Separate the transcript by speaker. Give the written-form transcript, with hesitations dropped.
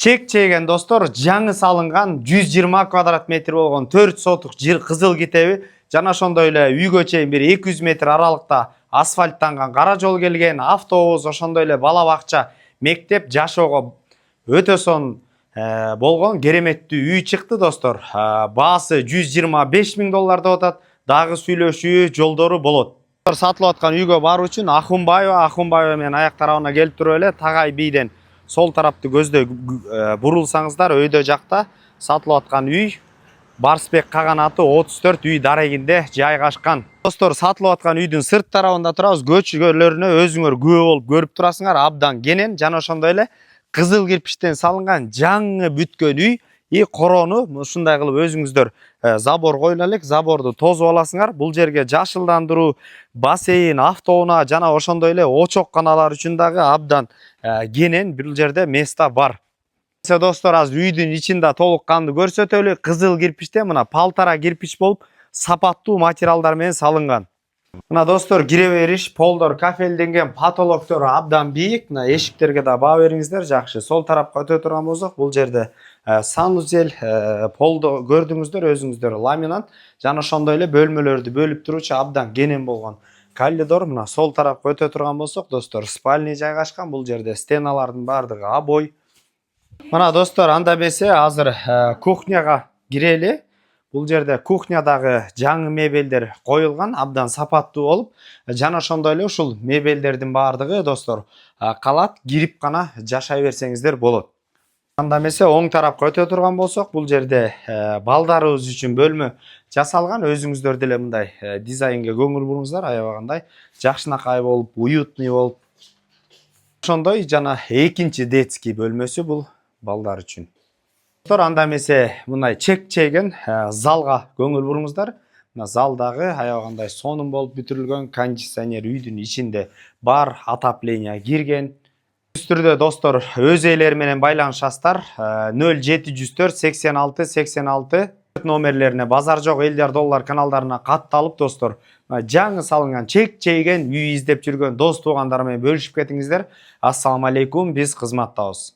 Speaker 1: Чек чейген достор, жаңы салынган 120 квадрат метр болгон 4 сотук жер кызыл китеби жана ошондой эле үйгө чейин бир 200 метр аралыкта асфальттанган кара жол келген, автобус, ошондой эле бала бакча, мектеп, жашоого өтө сонун болгон кереметтүү үй чыкты достор. Баасы 125 000 доллар деп атат. Дагы сүйлөшүү жолдору болот. Сатылып аткан үйгө баруу үчүн Ахунбаева менен аяк тарабына келип туруп эле Тагай бийден сол тарапты көздөй бурулсаңыздар өйдө жакта сатылып аткан үй Барсбек каганаты 34 үй дарегинде жайгашкан. Достор, сатылып аткан үйдүн сырт тарабында турабыз. Көчкөлөрүнө өзүңөр күбө болуп көрүп турасыңар. Абдан кенен жана ошондой эле кызыл кирпичтен салынган жаңы бүткөн үй. Короону ушундай кылып өзүңүздөр забор коюла элек, заборду тозуп аласыңар. Бул жерге жашылдандыруу, бассейн, автоунаа жана ошондой эле очок каналар үчүн дагы абдан кенен бул жерде места бар. Достор, азыр үйдүн ичинде толук канды көрсөтөлү. Кызыл кирпичтен мына палтара кирпич болуп сапаттуу материалдар менен салынган. Мына достор, кире бериш полдор кафелденген, потолоктору абдан бийик. Мына эшиктерге да баа бериңиздер, жакшы. Сол тарапка өтө турган болсок, бул жерде санузел, полдо көрдүңүздөр өзүңүздөр, ламинат жана ошондой эле бөлмөлөрдү бөлүп туруучу абдан кенен болгон коридор. Мына сол тарапка өтө турган болсок, достор, спальня жайгашкан. Бул жерде стеналардын баардыгы обой. Мына достор, анда эмесе азыр кухняга кирели. Бул жерде кухнядагы жаңы мебелдер коюлган, абдан сапаттуу болуп, жана ошондой эле ушул мебелдердин баардыгы достор калат, кирип гана жашай берсеңиздер болот. Анда эмесе оң тарапка өтө турган болсок, бул жерде балдарыбыз үчүн бөлмө жасалган. Өзүңүздөр деле мындай дизайнге көңүл буруңуздар, аябагандай жакшынакай болуп, уютный болуп. Ошондой жана экинчи детский бөлмөсү бул балдар үчүн. Достор, анда эмесе мындай чек чейген залга көңүл буруңуздар. Мына залдагы аябагандай сонун болуп бүтүрүлгөн, кондиционер үйдүн ичинде бар, отопление кирген. Түз түрдө достор, өз ээлери менен байланышасыздар. 0704 86 86 номерлерине базар жок элдер доллар каналдарына катталып достор, жаңы салынган чек чейген үй издеп жүргөн дос туугандар менен бөлүшүп кетиңиздер. Ассаламу алейкум, биз кызматтабыз.